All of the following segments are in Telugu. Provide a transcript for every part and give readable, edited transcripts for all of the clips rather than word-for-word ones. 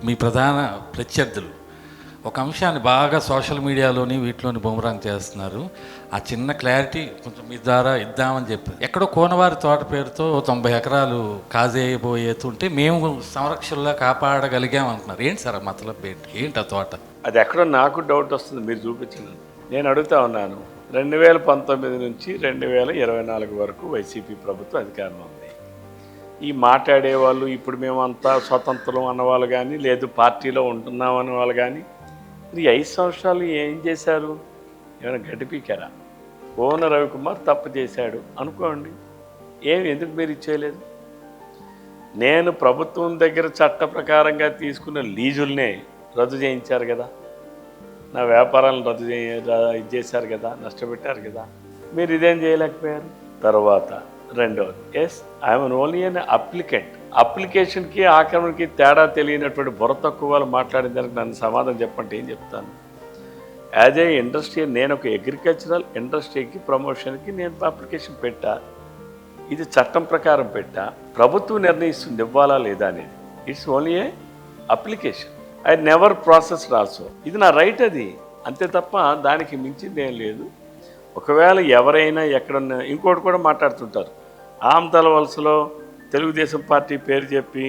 మీ ప్రధాన ప్రత్యర్థులు ఒక అంశాన్ని బాగా సోషల్ మీడియాలోని వీటిలోని బూమరాంగ్ చేస్తున్నారు. ఆ చిన్న క్లారిటీ కొంచెం మీ ద్వారా ఇద్దామని చెప్పి, ఎక్కడో కోనవారి తోట పేరుతో 90 ఎకరాలు కాజేయబోయేతుంటే మేము సంరక్షణలో కాపాడగలిగాం అంటున్నారు. ఏంటి సార్ మతలబ్ ఏంటి ఆ తోట? అది ఎక్కడో నాకు డౌట్ వస్తుంది మీరు చూపించిన. నేను అడుగుతా ఉన్నాను, 2019 నుంచి 2024 వరకు వైసీపీ ప్రభుత్వం అధికారంలో ఉంది. ఈ మాట్లాడేవాళ్ళు ఇప్పుడు మేమంతా స్వతంత్రం అన్నవాళ్ళు కానీ, లేదు పార్టీలో ఉంటున్నాం అన్నవాళ్ళు కానీ, ఈ 5 సంవత్సరాలు ఏం చేశారు? ఏమైనా గడిపికారా? కోన రవికుమార్ తప్పు చేశాడు అనుకోండి, ఎందుకు మీరు ఇచ్చేయలేదు? నేను ప్రభుత్వం దగ్గర చట్ట ప్రకారంగా తీసుకున్న లీజుల్నే రద్దు చేయించారు కదా, నా వ్యాపారాలను చేశారు కదా, నష్టపెట్టారు కదా, మీరు ఇదేం చేయలేకపోయారు. తర్వాత రెండవది, ఐఎమ్ ఓన్లీ అన్ అప్లికెంట్. అప్లికేషన్కి ఆక్రమణకి తేడా తెలియనటువంటి బుర్ర తక్కువ వాళ్ళు మాట్లాడిన దానికి నన్ను సమాధానం చెప్పంటే ఏం చెప్తాను? యాజ్ ఏ ఇండస్ట్రీ, నేను ఒక అగ్రికల్చరల్ ఇండస్ట్రీకి ప్రమోషన్కి నేను అప్లికేషన్ పెట్టా. ఇది చట్టం ప్రకారం పెట్టా, ప్రభుత్వం నిర్ణయిస్తుంది ఇవ్వాలా లేదా అనేది. It's only A application. I never processed also. ఇది నా రైట్, అది అంతే తప్ప దానికి మించింది ఏం లేదు. ఒకవేళ ఎవరైనా ఎక్కడన్నా ఇంకోటి కూడా మాట్లాడుతుంటారు, ఆమతల వలసలో తెలుగుదేశం పార్టీ పేరు చెప్పి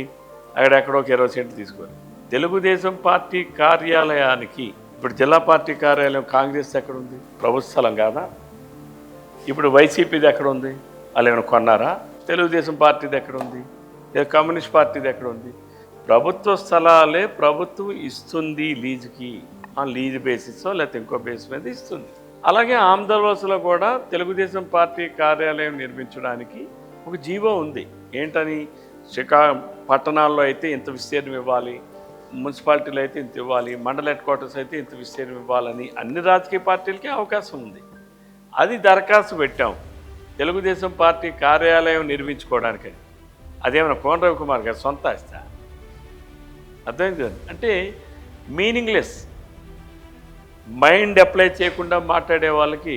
అక్కడెక్కడో ఒక 20 సెంట్లు తీసుకోరు. తెలుగుదేశం పార్టీ కార్యాలయానికి ఇప్పుడు జిల్లా పార్టీ కార్యాలయం కాంగ్రెస్ ఎక్కడుంది? ప్రభుత్వ స్థలం కాదా? ఇప్పుడు వైసీపీది ఎక్కడ ఉంది? వాళ్ళు ఏమైనా కొన్నారా? తెలుగుదేశం పార్టీది ఎక్కడుంది? కమ్యూనిస్ట్ పార్టీది ఎక్కడుంది? ప్రభుత్వ స్థలాలే ప్రభుత్వం ఇస్తుంది లీజుకి, ఆ లీజు బేసిస్లో లేకపోతే ఇంకో బేస్ మీద ఇస్తుంది. అలాగే ఆంధ్రప్రదేశ్లో కూడా తెలుగుదేశం పార్టీ కార్యాలయం నిర్మించడానికి ఒక జీవో ఉంది. ఏంటని? పట్టణాల్లో అయితే ఇంత విస్తీర్ణం ఇవ్వాలి, మున్సిపాలిటీలో అయితే ఇంత ఇవ్వాలి, మండల హెడ్ క్వార్టర్స్ అయితే ఇంత విస్తీర్ణం ఇవ్వాలని అన్ని రాజకీయ పార్టీలకి అవకాశం ఉంది. అది దరఖాస్తు పెట్టాం తెలుగుదేశం పార్టీ కార్యాలయం నిర్మించుకోవడానికని. అదేమైనా కోన రవికుమార్ గారు సొంత ఆస్తా? అర్థమైంది కదా? అంటే మీనింగ్లెస్ మైండ్ అప్లై చేయకుండా మాట్లాడే వాళ్ళకి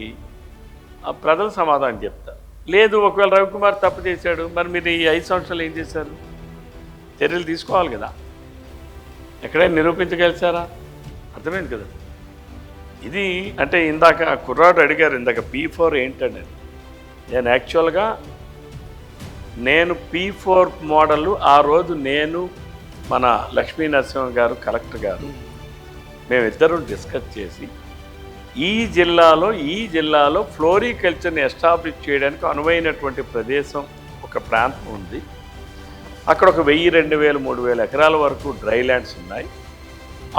ప్రజలు సమాధానం చెప్తారు. లేదు, ఒకవేళ రవికుమార్ తప్పు చేశాడు, మరి మీరు ఈ 5 సంవత్సరాలు ఏం చేశారు? చర్యలు తీసుకోవాలి కదా, ఎక్కడైనా నిరూపించగలిచారా? అర్థమైంది కదా. ఇది అంటే ఇందాక కుర్రాడు అడిగారు ఇందాక P4 ఏంటండి. నేను యాక్చువల్గా P4 మోడల్ ఆ రోజు నేను మన లక్ష్మీ నరసింహ గారు కలెక్టర్ గారు మేమిద్దరూ డిస్కస్ చేసి ఈ జిల్లాలో ఫ్లోరికల్చర్ని ఎస్టాబ్లిష్ చేయడానికి అనువైనటువంటి ప్రదేశం ఒక ప్రాంతం ఉంది. అక్కడ ఒక 1000, 2000, 3000 ఎకరాల వరకు డ్రై ల్యాండ్స్ ఉన్నాయి.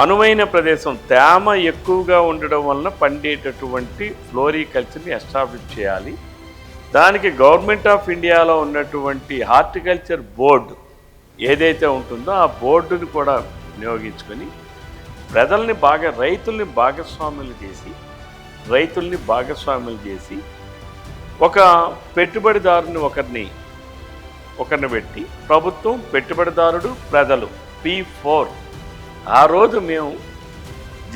అనువైన ప్రదేశం, తేమ ఎక్కువగా ఉండడం వలన పండేటటువంటి ఫ్లోరికల్చర్ని ఎస్టాబ్లిష్ చేయాలి. దానికి గవర్నమెంట్ ఆఫ్ ఇండియాలో ఉన్నటువంటి హార్టికల్చర్ బోర్డు ఏదైతే ఉంటుందో ఆ బోర్డుని కూడా వినియోగించుకొని ప్రజల్ని రైతుల్ని భాగస్వాములు చేసి ఒక పెట్టుబడిదారుని ఒకరిని పెట్టి ప్రభుత్వం, పెట్టుబడిదారుడు, ప్రజలు P4 ఆ రోజు మేము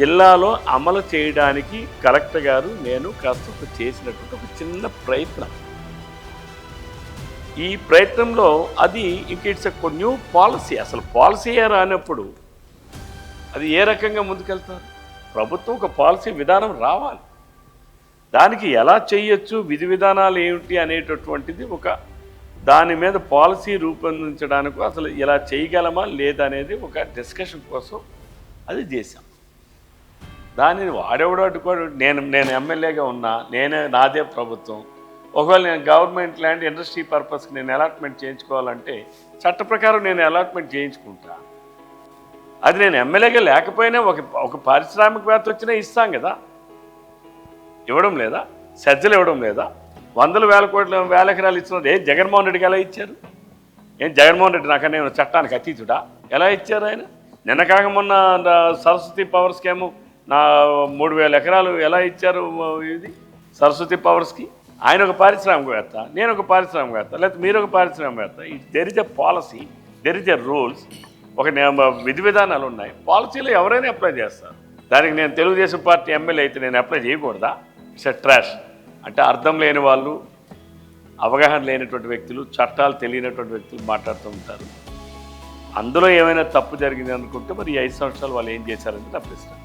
జిల్లాలో అమలు చేయడానికి కలెక్టర్ గారు నేను కాస్త చేసినటువంటి ఒక చిన్న ప్రయత్నం. ఈ ప్రయత్నంలో అది ఇట్స్ ఎ న్యూ పాలసీ. అసలు పాలసీయే రానప్పుడు అది ఏ రకంగా ముందుకెళ్తారు? ప్రభుత్వం ఒక పాలసీ విధానం రావాలి, దానికి ఎలా చేయొచ్చు, విధి విధానాలు ఏమిటి అనేటటువంటిది దాని మీద పాలసీ రూపొందించడానికి అసలు ఇలా చేయగలమా లేదనేది ఒక డిస్కషన్ కోసం అది చేశాం. దానిని వాడేవాడు అడ్డుకోడు. నేను ఎమ్మెల్యేగా ఉన్నా, నాదే ప్రభుత్వం, ఒకవేళ నేను గవర్నమెంట్ ల్యాండ్ ఇండస్ట్రీ పర్పస్కి నేను అలాట్మెంట్ చేయించుకోవాలంటే చట్ట ప్రకారం నేను అలాట్మెంట్ చేయించుకుంటా. అది నేను ఎమ్మెల్యేగా లేకపోయినా ఒక పారిశ్రామికవేత్త వచ్చినా ఇస్తాం కదా, ఇవ్వడం లేదా? సజ్జలు ఇవ్వడం లేదా? 100,000 ఎకరాలు ఇచ్చినది జగన్మోహన్ రెడ్డికి ఎలా ఇచ్చారు? జగన్మోహన్ రెడ్డి నాకనే చట్టానికి అతీతుడా? ఎలా ఇచ్చారు ఆయన? నిన్న కాక మొన్న సరస్వతి పవర్ స్కీము 3,000 ఎకరాలు ఎలా ఇచ్చారు? ఇది సరస్వతి పవర్స్కి. ఆయన ఒక పారిశ్రామికవేత్త, నేను ఒక పారిశ్రామికవేత్త, లేకపోతే మీరు ఒక పారిశ్రామికవేత్త. There is a policy, there is a rules, ఒక విధి విధానాలు ఉన్నాయి. పాలసీలు ఎవరైనా అప్లై చేస్తారు. దానికి నేను తెలుగుదేశం పార్టీ ఎమ్మెల్యే అయితే నేను అప్లై చేయకూడదా? It's a trash. అంటే అర్థం లేని వాళ్ళు, అవగాహన లేనటువంటి వ్యక్తులు, చట్టాలు తెలియనటువంటి వ్యక్తులు మాట్లాడుతూ ఉంటారు. అందులో ఏమైనా తప్పు జరిగింది అనుకుంటే మరి ఈ 5 సంవత్సరాలు వాళ్ళు ఏం చేశారని తప్పిస్తారు.